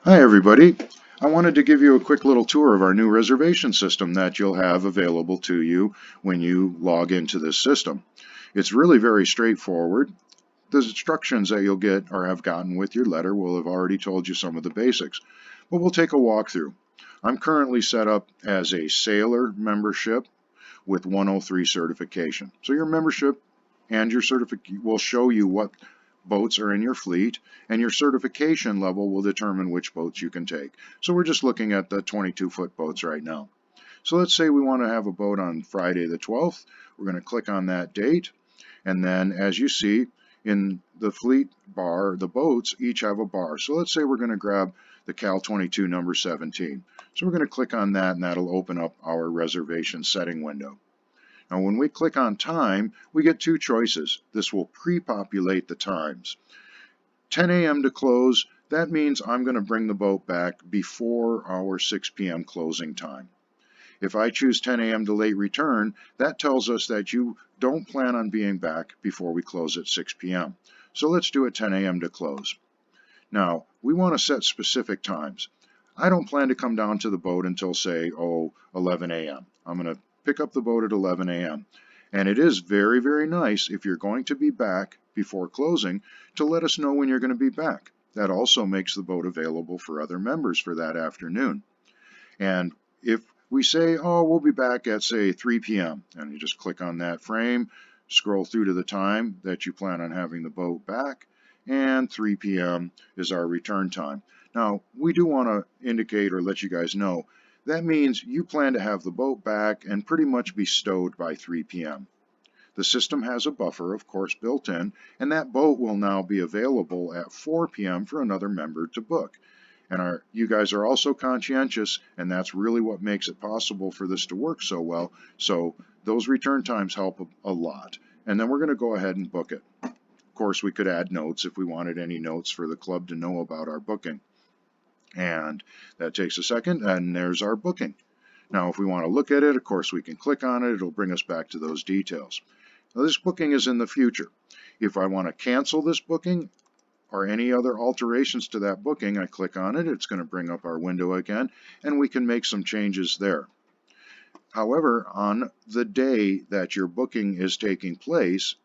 Hi everybody. I wanted to give you a quick little tour of our new reservation system that you'll have available to you when you log into this system. It's really very straightforward. The instructions that you'll get or have gotten with your letter will have already told you some of the basics, but we'll take a walkthrough. I'm currently set up as a sailor membership with 103 certification. So your membership and your certificate will show you what boats are in your fleet, and your certification level will determine which boats you can take. So we're just looking at the 22-foot boats right now. So let's say we want to have a boat on Friday the 12th. We're going to click on that date, and then as you see in the fleet bar, the boats each have a bar. So let's say we're going to grab the Cal 22 number 17. So we're going to click on that, and that'll open up our reservation setting window. Now when we click on time, we get two choices. This will pre-populate the times. 10 a.m. to close, that means I'm going to bring the boat back before our 6 p.m. closing time. If I choose 10 a.m. to late return, that tells us that you don't plan on being back before we close at 6 p.m. So let's do it 10 a.m. to close. Now, we want to set specific times. I don't plan to come down to the boat until, say, 11 a.m. I'm going to pick up the boat at 11 a.m. And it is very, very nice if you're going to be back before closing to let us know when you're going to be back. That also makes the boat available for other members for that afternoon. And if we say, oh, we'll be back at, say, 3 p.m., and you just click on that frame, scroll through to the time that you plan on having the boat back, and 3 p.m. is our return time. Now, we do want to indicate or let you guys know that means you plan to have the boat back and pretty much be stowed by 3 p.m. The system has a buffer, of course, built in, and that boat will now be available at 4 p.m. for another member to book. And you guys are also conscientious, and that's really what makes it possible for this to work so well. So those return times help a lot. And then we're going to go ahead and book it. Of course, we could add notes if we wanted any notes for the club to know about our booking. And that takes a second, and there's our booking. Now, if we want to look at it, of course, we can click on it. It'll bring us back to those details. Now, this booking is in the future. If I want to cancel this booking or any other alterations to that booking, I click on it. It's going to bring up our window again, and we can make some changes there. However, on the day that your booking is taking place,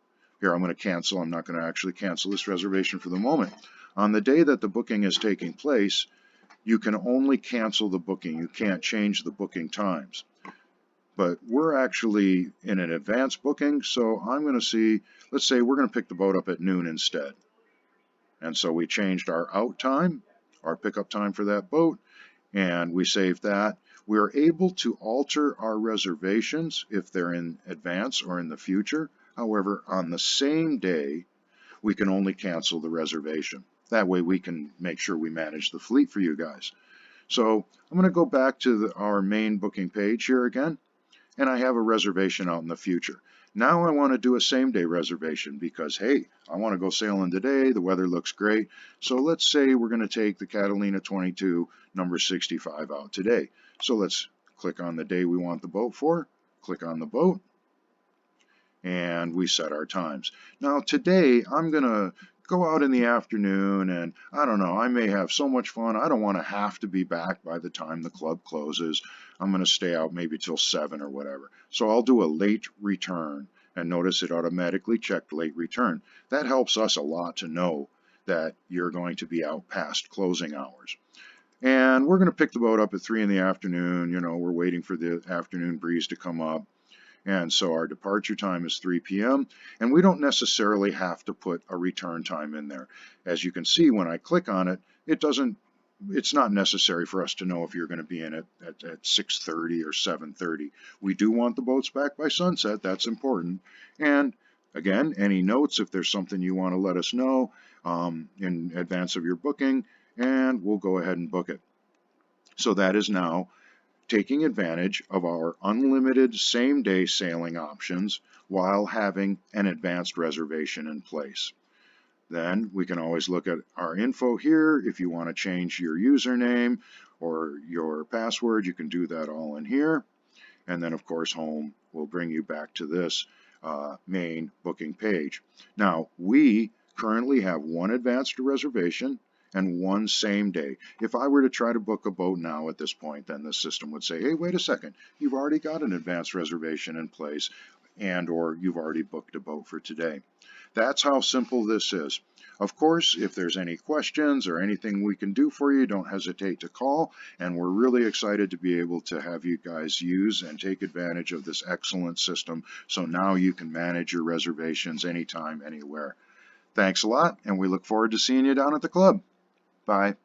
here I'm going to cancel. I'm not going to actually cancel this reservation for the moment. On the day that the booking is taking place, you can only cancel the booking. You can't change the booking times. But we're actually in an advanced booking, so I'm going to see, let's say we're going to pick the boat up at noon instead. And so we changed our out time, our pickup time for that boat, and we saved that. We're able to alter our reservations if they're in advance or in the future. However, on the same day, we can only cancel the reservation. That way we can make sure we manage the fleet for you guys. So I'm going to go back to our main booking page here again, and I have a reservation out in the future. Now I want to do a same-day reservation because, hey, I want to go sailing today. The weather looks great. So let's say we're going to take the Catalina 22 number 65 out today. So let's click on the day we want the boat for, click on the boat, and we set our times. Now today I'm going to go out in the afternoon, and I don't know, I may have so much fun. I don't want to have to be back by the time the club closes. I'm going to stay out maybe till 7 or whatever. So I'll do a late return, and notice it automatically checked late return. That helps us a lot to know that you're going to be out past closing hours. And we're going to pick the boat up at 3 in the afternoon. You know, we're waiting for the afternoon breeze to come up. And so our departure time is 3 p.m. and we don't necessarily have to put a return time in there. As you can see, when I click on it, it's not necessary for us to know if you're going to be in it at 6:30 or 7:30. We do want the boats back by sunset. That's important. And again, any notes, if there's something you want to let us know in advance of your booking, and we'll go ahead and book it. So that is now taking advantage of our unlimited same-day sailing options while having an advanced reservation in place. Then we can always look at our info here. If you want to change your username or your password, you can do that all in here. And then, of course, home will bring you back to this main booking page. Now, we currently have one advanced reservation and one same day. If I were to try to book a boat now at this point, then the system would say, hey, wait a second, you've already got an advance reservation in place, and or you've already booked a boat for today. That's how simple this is. Of course, if there's any questions or anything we can do for you, don't hesitate to call, and we're really excited to be able to have you guys use and take advantage of this excellent system, so now you can manage your reservations anytime, anywhere. Thanks a lot, and we look forward to seeing you down at the club. Bye.